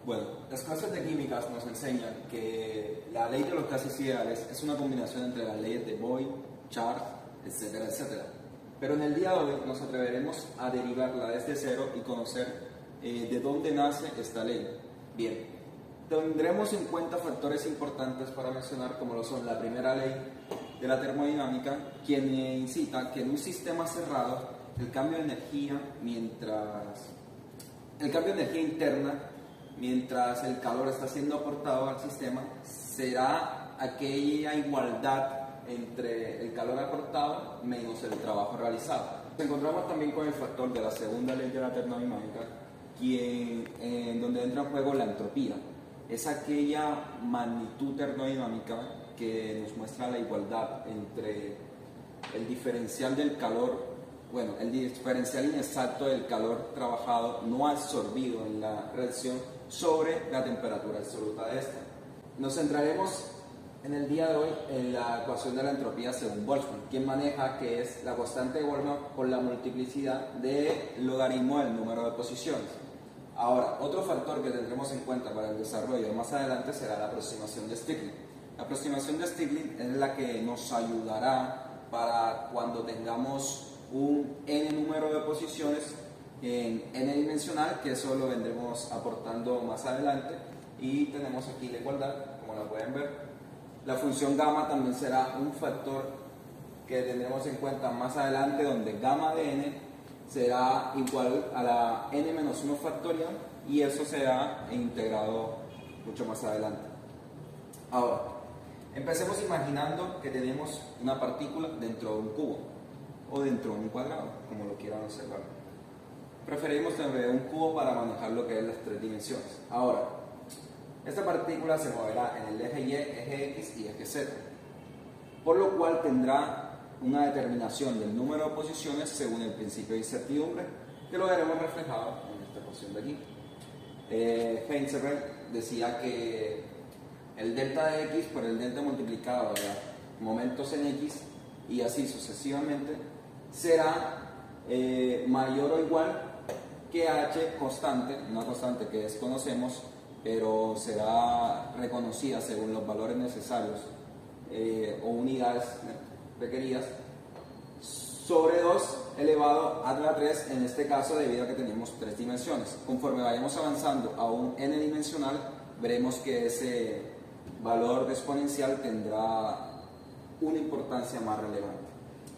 Bueno, las clases de químicas nos enseñan que la ley de los gases ideales es una combinación entre las leyes de Boyle, Charles, etcétera, etcétera. Pero en el día de hoy nos atreveremos a derivarla desde cero y conocer de dónde nace esta ley. Bien, tendremos en cuenta factores importantes para mencionar, como lo son la primera ley de la termodinámica, quien incita que en un sistema cerrado el cambio de energía interna, mientras el calor está siendo aportado al sistema, será aquella igualdad entre el calor aportado menos el trabajo realizado. Nos encontramos también con el factor de la segunda ley de la termodinámica, donde entra en juego la entropía. Es aquella magnitud termodinámica que nos muestra la igualdad entre el diferencial del calor, el diferencial inexacto del calor trabajado no absorbido en la reacción sobre la temperatura absoluta de esta. Nos centraremos en el día de hoy en la ecuación de la entropía según Boltzmann, quien maneja que es la constante de Boltzmann por la multiplicidad del logaritmo del número de posiciones. Ahora, otro factor que tendremos en cuenta para el desarrollo más adelante será la aproximación de Stirling. La aproximación de Stirling es la que nos ayudará para cuando tengamos un n número de posiciones en n dimensional, que eso lo vendremos aportando más adelante. Y tenemos aquí la igualdad, como la pueden ver. La función gamma también será un factor que tendremos en cuenta más adelante, donde gamma de n será igual a la n menos 1 factorial, y eso será integrado mucho más adelante. Ahora, empecemos imaginando que tenemos una partícula dentro de un cubo o dentro de un cuadrado, como lo quieran observar. Preferimos tener un cubo para manejar lo que es las tres dimensiones. Ahora, esta partícula se moverá en el eje Y, eje X y eje Z, por lo cual tendrá una determinación del número de posiciones según el principio de incertidumbre, que lo veremos reflejado en esta ecuación de aquí. Heisenberg decía que el delta de X por el delta multiplicado de momentos en X y así sucesivamente será mayor o igual que H constante, una constante que desconocemos, pero será reconocida según los valores necesarios o unidades requeridas, sobre 2 elevado a la 3, en este caso debido a que tenemos tres dimensiones. Conforme vayamos avanzando a un n dimensional, veremos que ese valor exponencial tendrá una importancia más relevante.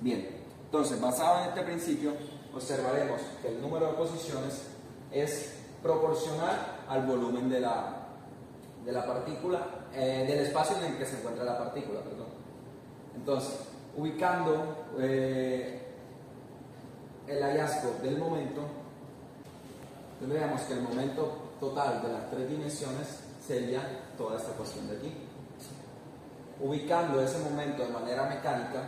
Bien, entonces basado en este principio, observaremos que el número de posiciones es proporcional al volumen de la partícula, del espacio en el que se encuentra la partícula, perdón. Entonces, ubicando el hallazgo del momento, tendríamos que el momento total de las tres dimensiones sería toda esta ecuación de aquí. Ubicando ese momento de manera mecánica,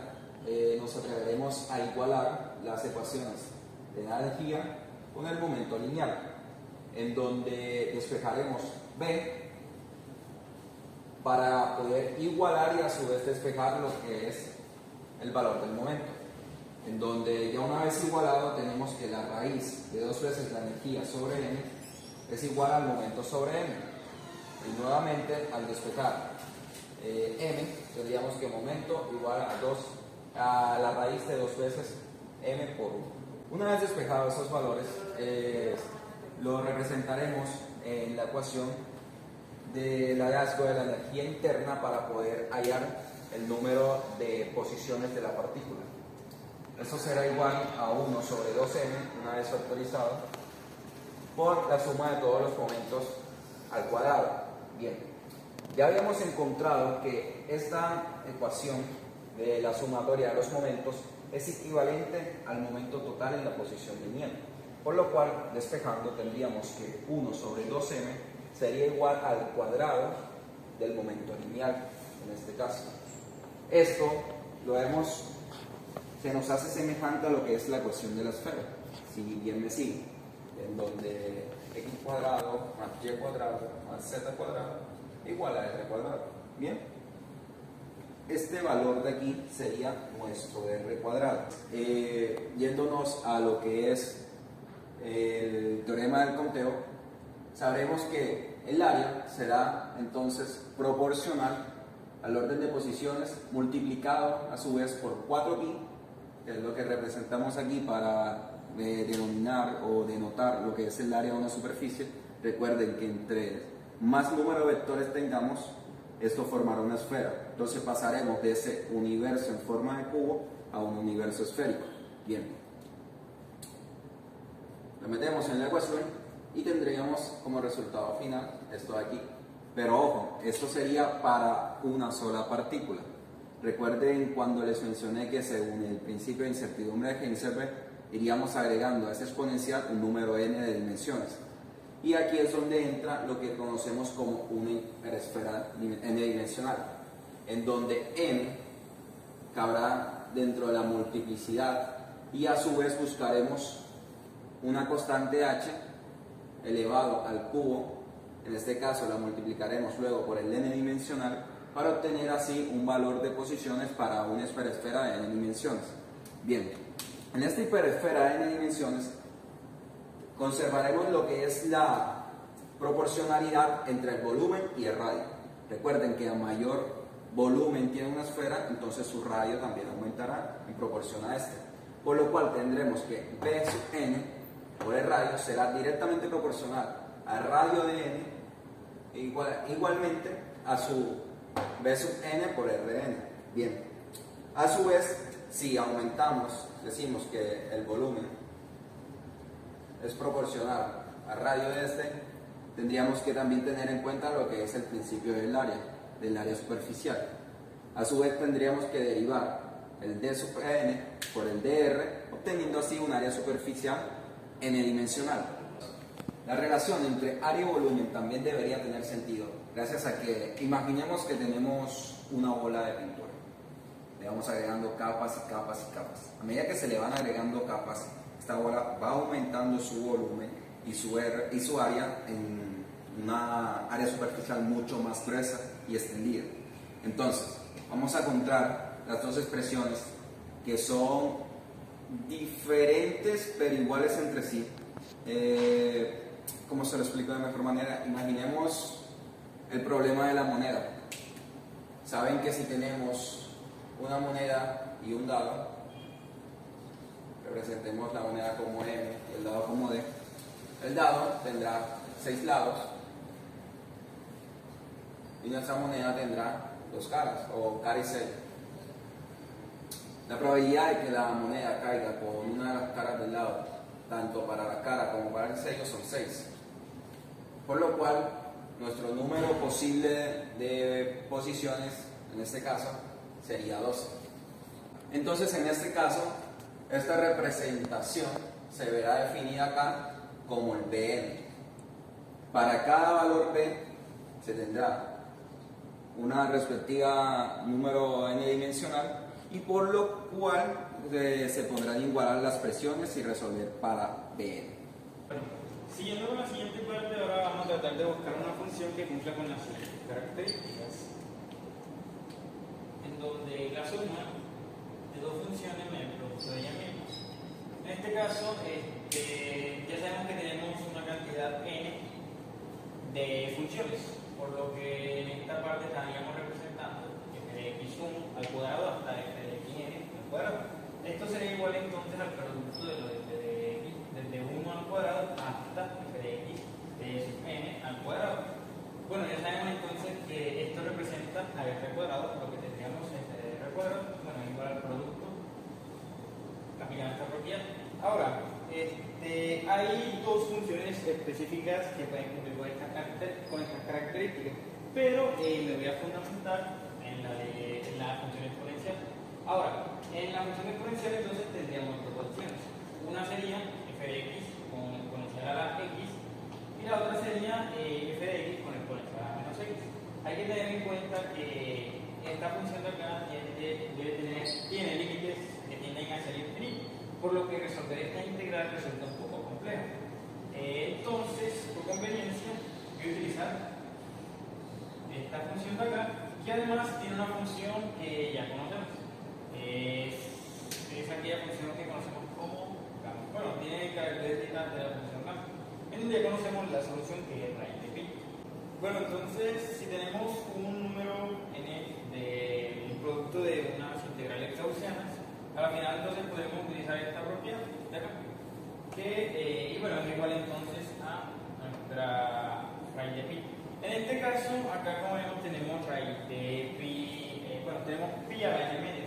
nos atreveremos a igualar las ecuaciones de la energía con el momento lineal, en donde despejaremos B para poder igualar y a su vez despejar lo que es el valor del momento, en donde ya una vez igualado tenemos que la raíz de 2 veces la energía sobre m es igual al momento sobre m, y nuevamente al despejar m tendríamos que momento igual a la raíz de 2 veces m por 1. Una vez despejados esos valores, lo representaremos en la ecuación del hallazgo de la energía interna para poder hallar el número de posiciones de la partícula. Eso será igual a 1 sobre 2m, una vez factorizado, por la suma de todos los momentos al cuadrado. Bien, ya habíamos encontrado que esta ecuación de la sumatoria de los momentos es equivalente al momento total en la posición lineal, por lo cual, despejando, tendríamos que 1 sobre 2m sería igual al cuadrado del momento lineal, en este caso. Esto se nos hace semejante a lo que es la ecuación de la esfera, si bien me sigue, en donde x cuadrado más y cuadrado más z cuadrado igual a r cuadrado. Bien, este valor de aquí sería nuestro r cuadrado. Yéndonos a lo que es el teorema del conteo, sabremos que el área será entonces proporcional al orden de posiciones multiplicado a su vez por 4pi, que es lo que representamos aquí para denominar o denotar lo que es el área de una superficie. Recuerden que entre más número de vectores tengamos, esto formará una esfera. Entonces pasaremos de ese universo en forma de cubo a un universo esférico. Bien, lo metemos en la ecuación y tendríamos como resultado final esto de aquí. Pero ojo, esto sería para una sola partícula. Recuerden cuando les mencioné que según el principio de incertidumbre de Heisenberg iríamos agregando a ese exponencial un número n de dimensiones. Y aquí es donde entra lo que conocemos como una hiperesfera n-dimensional, en donde n cabrá dentro de la multiplicidad y a su vez buscaremos una constante h elevado al cubo. En este caso la multiplicaremos luego por el n dimensional para obtener así un valor de posiciones para una hiperesfera de n dimensiones. Bien, en esta hiperesfera de n dimensiones conservaremos lo que es la proporcionalidad entre el volumen y el radio. Recuerden que a mayor volumen tiene una esfera, entonces su radio también aumentará en proporción a este. Por lo cual tendremos que B sub n por el radio será directamente proporcional al radio de n, igualmente a su B sub n por r de n. Bien, a su vez, si aumentamos, decimos que el volumen es proporcional al radio de este, tendríamos que también tener en cuenta lo que es el principio del área superficial. A su vez tendríamos que derivar el d sub n por el dr, obteniendo así un área superficial n-dimensional. La relación entre área y volumen también debería tener sentido, gracias a que imaginemos que tenemos una bola de pintura. Le vamos agregando capas y capas y capas. A medida que se le van agregando capas, esta bola va aumentando su volumen y su área en una área superficial mucho más gruesa y extendida. Entonces, vamos a encontrar las dos expresiones que son diferentes pero iguales entre sí. ¿Cómo se lo explico de mejor manera? Imaginemos el problema de la moneda. Saben que si tenemos una moneda y un dado, representemos la moneda como M y el dado como D. El dado tendrá 6 lados y nuestra moneda tendrá 2 caras, o cara y sello. La probabilidad de que la moneda caiga con una de las caras del lado, tanto para la cara como para el sello, son 6. Por lo cual, nuestro número posible de posiciones, en este caso, sería 12. Entonces, en este caso, esta representación se verá definida acá como el Bn. Para cada valor B se tendrá una respectiva número n-dimensional y por lo cual se podrán igualar las presiones y resolver para Bn. Siguiendo con la siguiente parte, ahora vamos a tratar de buscar una función que cumpla con las siguientes características, en donde la suma de dos funciones me produce de ellas mismas. En este caso, ya sabemos que tenemos una cantidad n de funciones, por lo que en esta parte estaríamos representando f de x1 al cuadrado hasta f de xn al cuadrado. Esto sería igual entonces al producto de lo de f de x desde 1 al cuadrado hasta f de x de sub n al cuadrado. Bueno, ya sabemos entonces que esto representa a f al cuadrado, lo que tendríamos f de r al cuadrado, bueno, igual al producto aplicando esta propiedad. Ahora, hay dos funciones específicas que pueden cumplir con estas características, pero me voy a fundamentar en la función exponencial. Ahora, en la función exponencial entonces tendríamos dos opciones. Una sería f de x con exponencial a la x y la otra sería f de x con exponencial a la menos x. Hay que tener en cuenta que esta función de acá tiene límites que tienden a ser infinitos, por lo que resolver esta integral resulta un poco complejo. Entonces, por conveniencia, voy a utilizar esta función de acá, que además tiene una función que ya conocemos. Es aquella función que conocemos como gamma. Bueno, tiene características de la función gamma. en donde ya conocemos la solución que es raíz de pi. Bueno, entonces, si tenemos un número n de un producto de unas integrales gaussianas, al final entonces podemos utilizar esta propiedad de acá, que, y bueno, es igual entonces a nuestra raíz de pi. En este caso, acá como vemos tenemos raíz de pi, bueno, tenemos pi a la n media.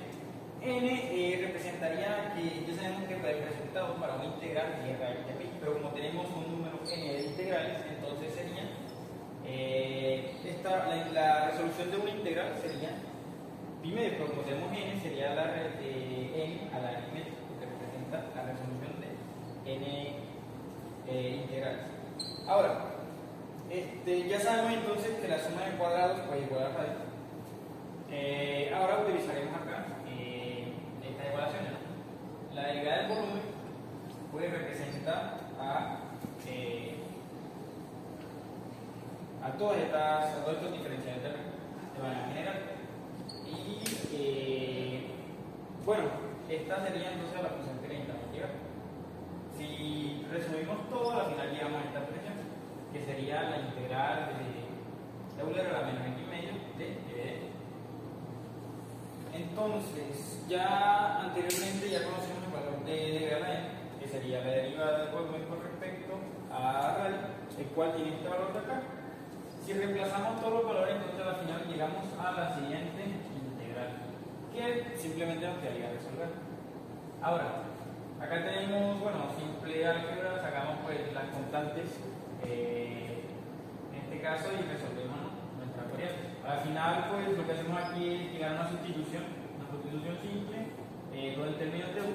N representaría que ya sabemos que el resultado para una integral es raíz de pi, pero como tenemos un número n de integrales, entonces sería la resolución de una integral sería pi medio, pero como tenemos n sería la n a la n media, que representa la resolución de n integrales. Ahora, ya sabemos entonces que la suma de cuadrados puede igual a radio. Ahora utilizaremos acá estas ecuaciones, ¿no? La derivada del volumen puede representar a todos estos diferenciales de manera general. Y bueno, esta sería entonces la función que necesitamos llegar. Si resumimos todo, al final llegamos a esta expresión, que sería la integral de Euler a la menos x medio de Entonces, ya anteriormente ya conocemos el valor de integral a n, que sería la derivada del volumen con respecto a radio, el cual tiene este valor de acá. Si reemplazamos todos los valores, entonces al final llegamos a la siguiente integral, que simplemente nos quedaría resolver. Ahora, acá tenemos, bueno, simple álgebra, sacamos pues las constantes en este caso y resolvemos nuestra variable. Al final, pues lo que hacemos aquí es llegar a una sustitución simple con el término de u,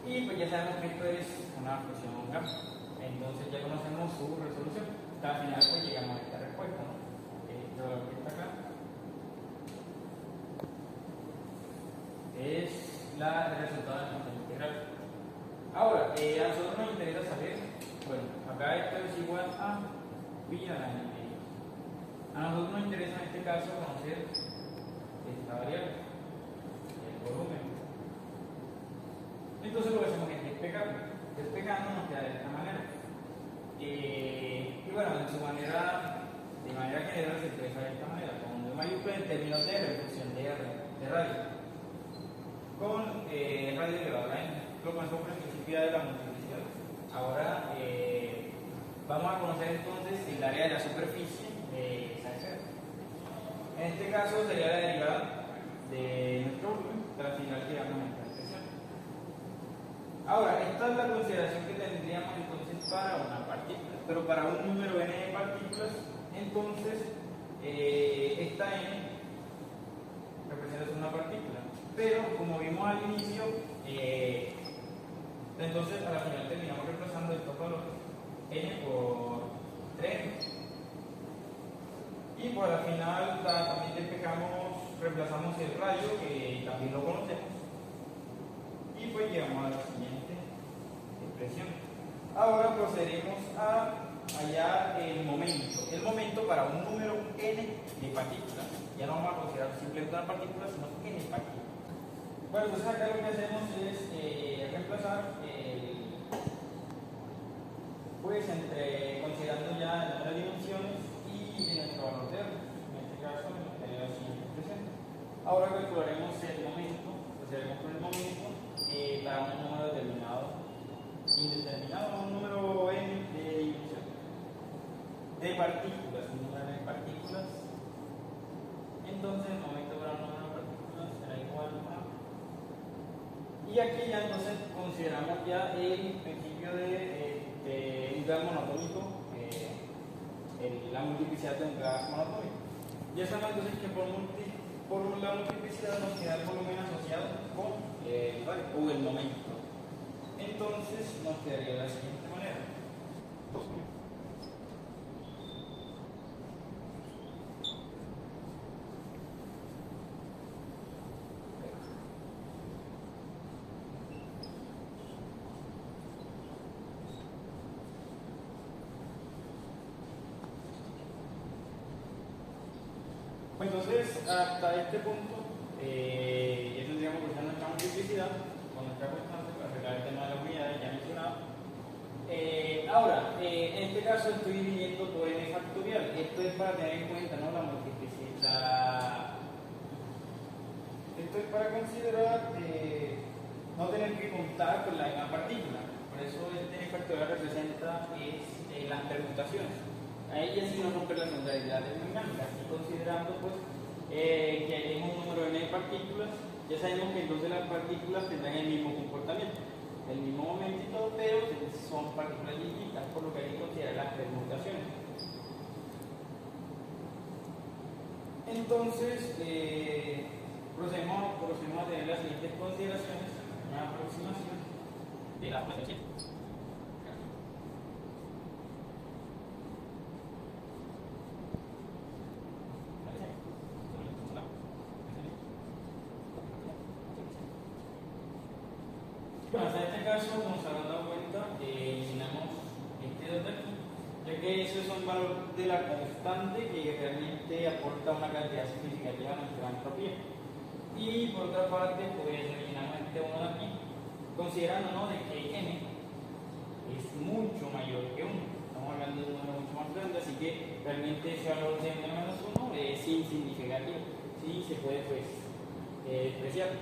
y pues ya sabemos que esto es una función gamma. Entonces ya conocemos su resolución. Al final pues llegamos a esta respuesta, ¿no? Este valor que está acá es el resultado de la función integral. Ahora, a nosotros nos interesa saber, bueno, acá esto es igual a pi a la n media. A nosotros nos interesa en este caso conocer esta variable, el volumen. Entonces lo que hacemos es despejarlo. Despejando nos queda de esta manera. Y bueno, de manera general se expresa de esta manera, con un mayúscula en términos de reducción de radio, con radio elevado a la n. Lo conocemos por la principio de la multiplicidad. Ahora vamos a conocer entonces el área de la superficie de esa esfera. En este caso sería la derivada de nuestro volumen, pero al final llegamos a esta expresión. Ahora, esta es la consideración que tendríamos entonces para una partícula, pero para un número n de partículas, entonces esta n representa una partícula, pero como vimos al inicio, entonces a la final terminamos reemplazando estos valores n por 3. Y pues al final también reemplazamos el radio, que también lo conocemos, y pues llegamos a la siguiente expresión. Ahora procedemos a hallar el momento para un número n de partículas. Ya no vamos a considerar simplemente una partícula, sino n partículas. Bueno, entonces acá lo que hacemos es reemplazar pues considerando ya el número de dimensiones y nuestro valor de R. En este caso nos queda la siguiente expresión. Ahora calcularemos el momento, procederemos con el momento para un número determinado, indeterminado, un número n de dimensiones, de partículas, un número de partículas. Entonces el momento para un número de partículas será igual a... Y aquí ya entonces consideramos ya el principio de un gas monotónico, la multiplicidad de un gas monotónico. Ya sabemos entonces que por la multiplicidad nos queda el volumen asociado con el momento. Entonces nos quedaría de la siguiente manera. Entonces, hasta este punto, ya tendríamos que usar nuestra multiplicidad con nuestra constante para arreglar el tema de las unidades ya mencionado. Ahora, en este caso estoy dividiendo por n factorial. Esto es para tener en cuenta, ¿no?, la multiplicidad. Esto es para considerar no tener que contar con la misma partícula. Por eso el n factorial representa las permutaciones. Ahí ya sí no rompe la modalidad termodinámica. Y considerando pues que hay un número n de partículas, ya sabemos que entonces las partículas tendrán el mismo comportamiento, el mismo momento y todo, pero son partículas distintas, por lo que hay que considerar las permutaciones. Entonces, procedemos a tener las siguientes consideraciones, una aproximación de la potencia. Bueno, en este caso, como se habrán dado cuenta, eliminamos este 2 de aquí, ya que ese es un valor de la constante que realmente aporta una cantidad significativa a nuestra entropía. Y por otra parte, pues eliminamos este 1 de aquí, considerando, ¿no?, de que n es mucho mayor que 1. Estamos hablando de un número mucho más grande, así que realmente ese valor de n-1 es insignificativo. Sí, se puede pues despreciar.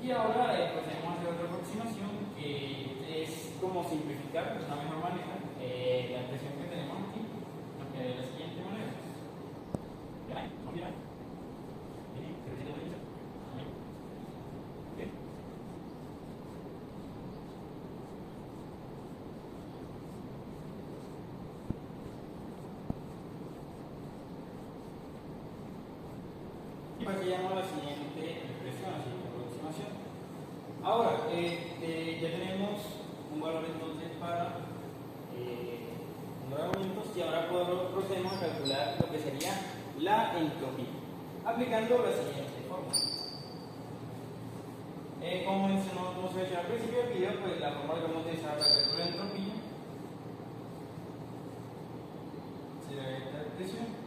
Y ahora procedemos a hacer otra aproximación que es como simplificar de una mejor manera la expresión que tenemos aquí, nos queda de la siguiente manera. Y aquí llamamos la siguiente expresión, la siguiente aproximación. Ahora, ya tenemos un valor entonces para argumentos y ahora procedemos a calcular lo que sería la entropía, aplicando la siguiente fórmula. Como se mencionó al principio del video, pues la fórmula que vamos a utilizar para calcular la entropía será esta expresión.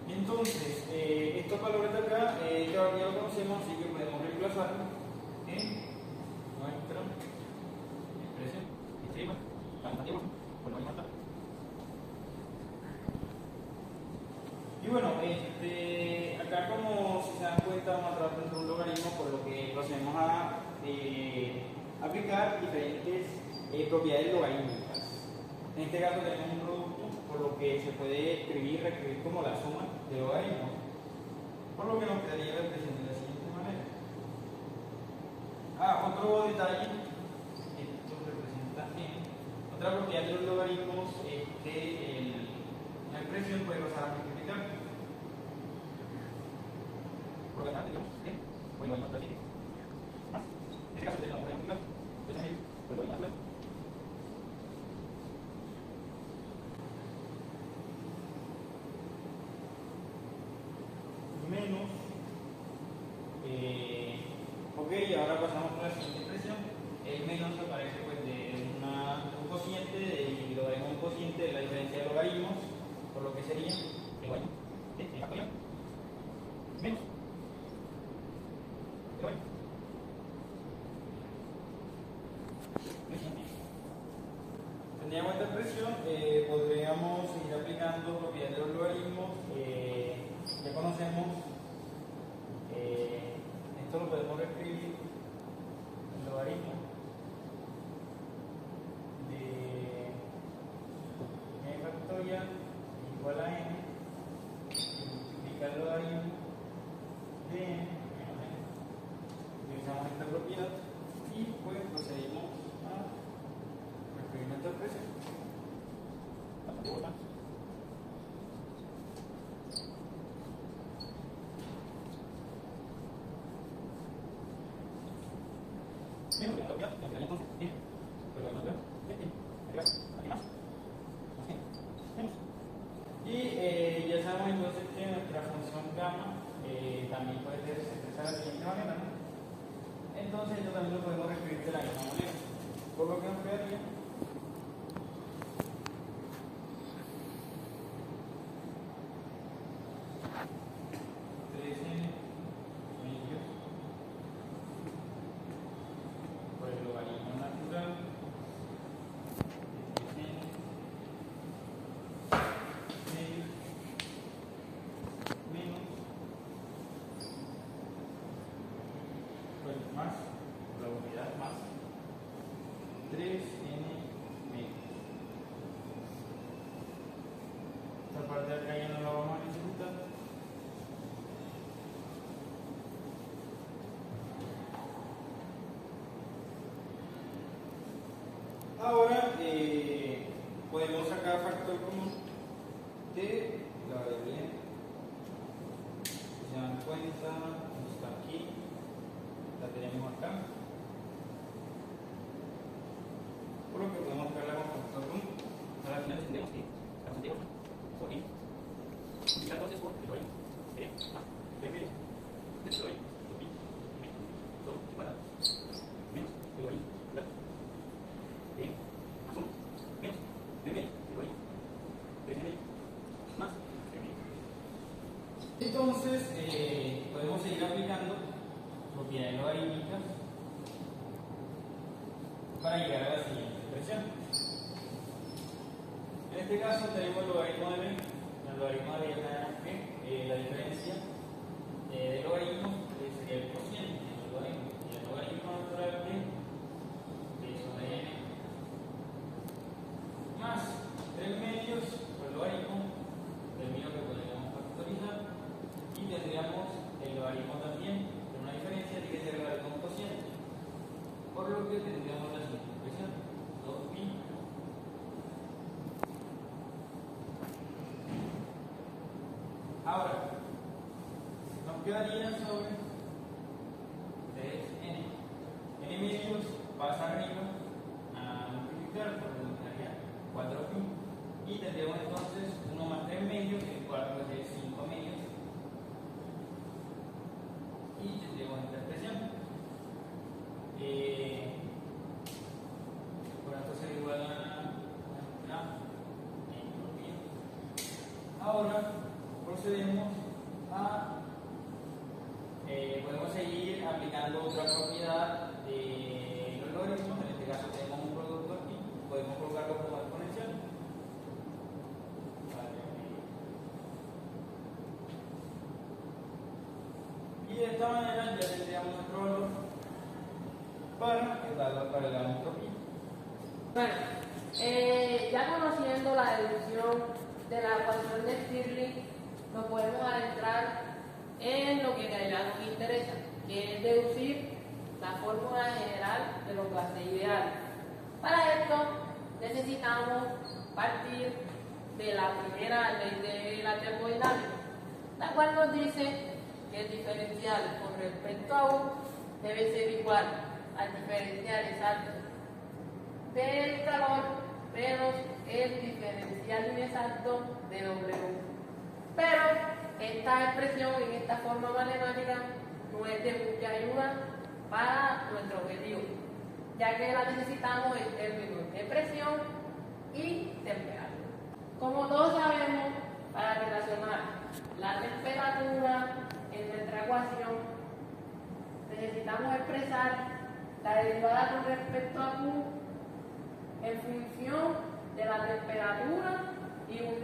Entonces, estos valores de acá ya lo conocemos, así que podemos reemplazarlo en nuestra expresión. Y bueno, acá, como si se dan cuenta, vamos a tratar de un logaritmo, por lo que procedemos a aplicar diferentes propiedades logarítmicas. En este caso tenemos un producto, por lo que se puede reescribir como la suma de logaritmos, por lo que nos quedaría la expresión de la siguiente manera. Otro detalle, esto representa n. Otra propiedad de los logaritmos es que la expresión puede pasar a multiplicar. Por lo tanto, tenemos n, bueno, en este caso tenemos que multiplicar, entonces pues lo voy a hacer. Menos ok, ahora pasamos a la siguiente expresión. El menos aparece pues de un cociente y logaritmo un cociente de la diferencia de logaritmos, por lo que sería igual de factorial menos igual. Tendríamos esta expresión, podríamos seguir aplicando propiedades de los logaritmos. Ya conocemos, esto lo podemos reescribir en logaritmo de n factorial igual a n, multiplicar el logaritmo de n menos n. Utilizamos esta propiedad y pues procedimos a reescribir nuestra expresión. Y ya sabemos entonces que nuestra función gamma también puede ser expresada de la siguiente manera, ¿no? Entonces esto también lo podemos reescribir de la misma manera, por lo que nos quedaría tenemos acá. Por lo que podemos buscar la composición con a la final tendremos que la cantidad por i multiplicar entonces por el logaritmo de a b medio del logaritmo por pi todo igual a menos el logaritmo de a suma menos b medio del logaritmo de b medio más b medio. Entonces podemos seguir aplicando propiedades logarítmicas para llegar a la siguiente expresión. En este caso tenemos el logaritmo de b. El logaritmo de b es la diferencia del logaritmo sería el cociente del logaritmo. Y el logaritmo natural de sobre n más 3 medios por el logaritmo del mío que podríamos factorizar. Y tendríamos el logaritmo también de una diferencia, tiene que ser el logaritmo cociente. Por lo que tendríamos la siguiente expresión: 2pi ahora nos quedaría sobre 3n. N medios pasa arriba a multiplicar, por lo que quedaría 4pi. Y tendríamos entonces 1 más 3 medios, el cual pues es 5 medios. Y tendríamos esta expresión. Por esto sería igual a entropía. Ahora procedemos a podemos seguir aplicando otra propiedad de los logaritmos. En este caso tenemos un producto aquí, podemos colocarlo como exponencial. Y de esta manera ya tendríamos nuestro valor para la entropía. Bueno, ya conociendo la deducción de la ecuación de Stirling, nos podemos adentrar en lo que en realidad nos interesa, que es deducir la fórmula general de los gases ideales. Para esto necesitamos partir de la primera ley de la termodinámica, la cual nos dice que el diferencial con respecto a U debe ser igual al diferencial exacto del calor menos el diferencial inexacto de W. Pero esta expresión en esta forma matemática no es de mucha ayuda para nuestro objetivo, ya que la necesitamos en términos de presión y temperatura. Como todos sabemos, para relacionar la temperatura en nuestra ecuación, necesitamos expresar la derivada con respecto a Q en función de la temperatura y un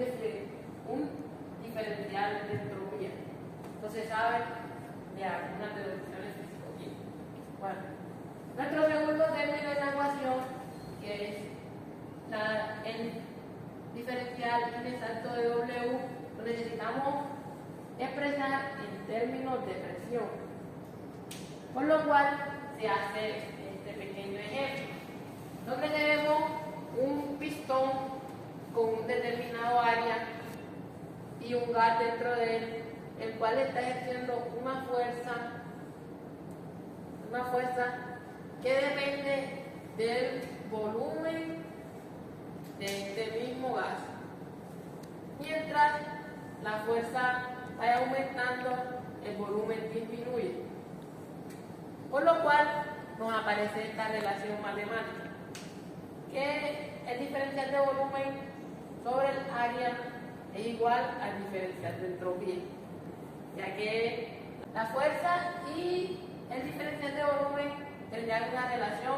diferencial de entropía. Entonces, saben de algunas deducciones físico-químicas. Bueno, nuestro segundo término de la ecuación, que es el diferencial inexacto de W, lo necesitamos expresar en términos de presión. Por lo cual se hace este pequeño ejemplo, donde tenemos un pistón con un determinado área y un gas dentro de él, el cual está ejerciendo una fuerza que depende del volumen de este mismo gas. Mientras la fuerza vaya aumentando, el volumen disminuye. Por lo cual nos aparece esta relación matemática, que el diferencial de volumen sobre el área es igual al diferencial de entropía, ya que la fuerza y el diferencial de volumen tendrían una relación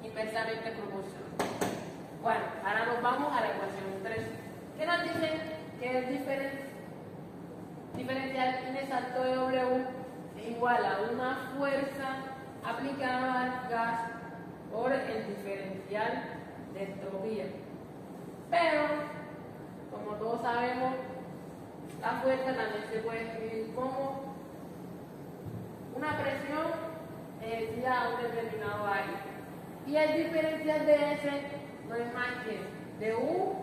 inversamente proporcional. Bueno, ahora nos vamos a la ecuación 3, que nos dice que el diferencial inexacto de W es igual a una fuerza aplicada al gas por el diferencial de entropía. Pero, como todos sabemos, la fuerza también se puede escribir como una presión ejercida a un determinado área. Y el diferencial de S no es más que de U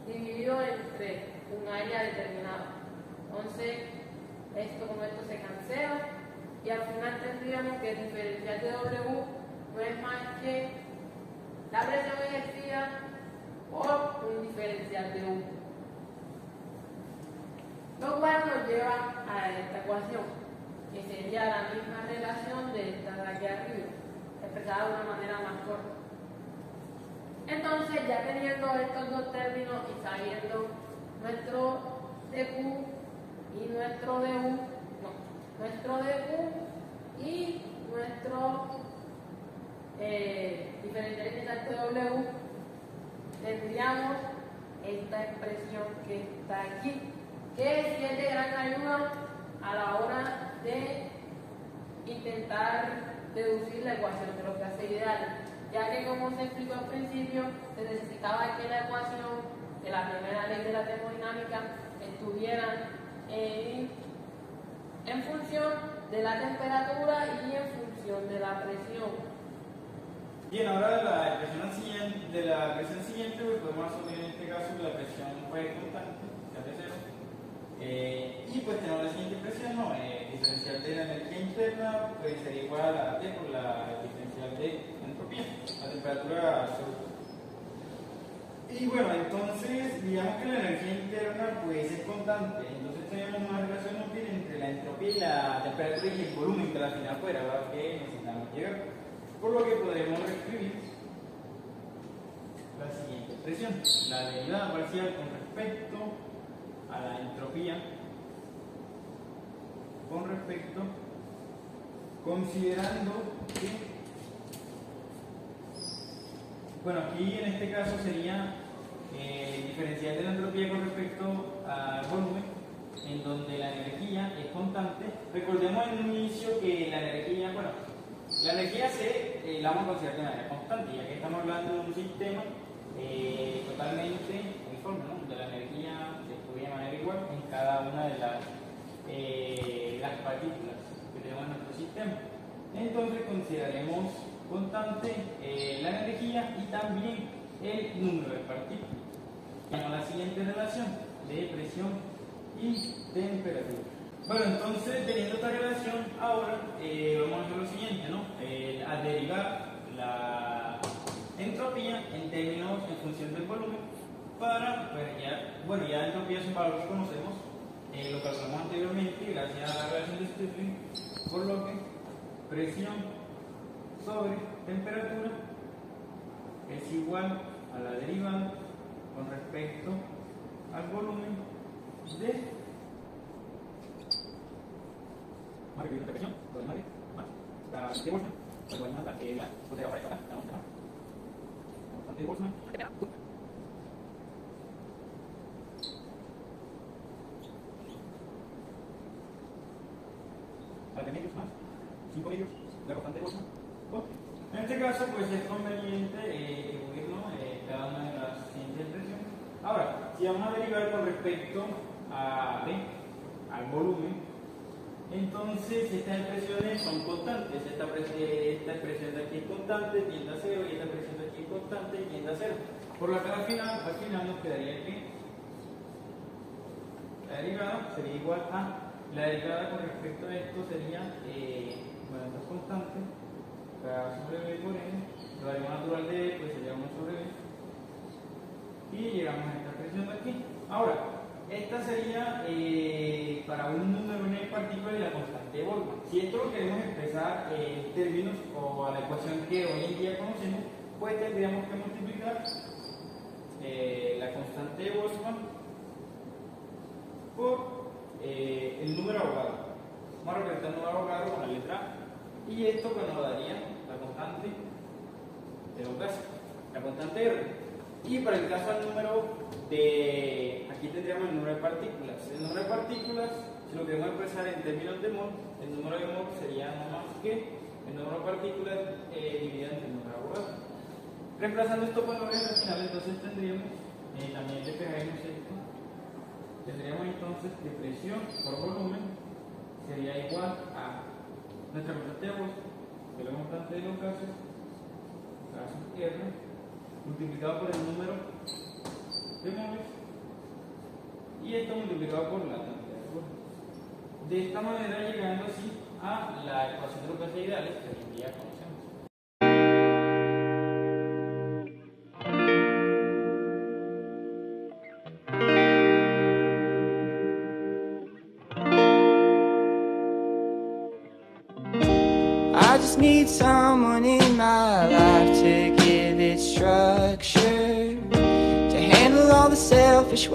dividido entre un área determinada. Entonces, esto con esto se cancela y al final tendríamos que el diferencial de W no es más que la presión ejercida por un diferencial de U. Lo cual nos lleva a esta ecuación, que sería la misma relación de esta de aquí arriba, expresada de una manera más corta. Entonces, ya teniendo estos dos términos y sabiendo nuestro dQ y nuestro du, nuestro dQ y nuestro diferencial inicial de W, tendríamos esta expresión que está aquí, que sí es de gran ayuda a la hora de intentar deducir la ecuación de los gases ideales, ya que como se explicó al principio, se necesitaba que la ecuación de la primera ley de la termodinámica estuviera en función de la temperatura y en función de la presión. Bien, ahora de la presión siguiente, pues podemos asumir en este caso que la presión fue constante, sea de cero. Y pues tenemos la siguiente expresión, ¿no? Diferencial de la energía interna pues sería igual a la T por la diferencial de entropía, la temperatura absoluta. Y bueno, entonces digamos que la energía interna pues es constante, entonces tenemos una relación útil entre la entropía y la temperatura y el volumen que al final fuera, ¿verdad? Que necesitamos llegar. Por lo que podremos reescribir la siguiente expresión, la derivada parcial con respecto a la entropía, considerando que, bueno, aquí en este caso sería el diferencial de la entropía con respecto al volumen, en donde la energía es constante. Recordemos en un inicio que la energía, bueno, la energía la vamos a considerar de manera constante, ya que estamos hablando de un sistema totalmente uniforme, ¿no? Donde la energía se distribuye de manera igual en cada una de las partículas que tenemos en nuestro sistema. Entonces consideraremos constante la energía y también el número de partículas. Tenemos la siguiente relación de presión y temperatura. Bueno, entonces teniendo esta relación, ahora vamos a hacer lo siguiente, ¿no? A derivar la entropía en términos en función del volumen para, pues ya la entropía es un valor que conocemos, lo calculamos anteriormente gracias a la relación de Stirling, por lo que presión sobre temperatura es igual a la derivada con respecto al volumen de la presión sobre la de Boltzmann, pues bueno, la que la potencia para acá, la de Boltzmann. Para de medios más 5 medios de la constante de Boltzmann. En este caso, pues es conveniente distribuirlo cada una de las siguientes expresiones. Ahora, si vamos a derivar con respecto al volumen, entonces estas expresiones son constantes. Esta expresión de aquí es constante, tiende a 0, y esta expresión de aquí es constante, tiende a 0. Por lo que al final nos quedaría que la derivada sería igual a la derivada con respecto a esto sería, bueno, esto es constante, K sobre B por N, la derivada natural de E pues sería 1 sobre B, y llegamos a esta expresión de aquí. Ahora, esta sería para un número n de partículas y la constante de Boltzmann. Si esto lo queremos expresar en términos o a la ecuación que hoy en día conocemos, pues tendríamos que multiplicar la constante de Boltzmann por el número Avogadro. Vamos a representar el número Avogadro con la letra A, y esto pues nos daría la constante de los gases, la constante R. Y para el caso del número aquí tendríamos el número de partículas. El número de partículas, si lo queremos expresar en términos de mol, el número de mol sería no más que el número de partículas dividido entre el número de Avogadro. Reemplazando estos valores al final, entonces tendríamos, también despejaremos esto, tendríamos entonces que presión por volumen sería igual a nuestra constante de Boltzmann, que es la constante de los gases, R, multiplicado por el número de moles, y esto multiplicado por la cantidad de volumen. De esta manera, llegando así a la ecuación de los gases ideales que hoy en día conocemos. I just need someone in my life to give it structure, to handle all the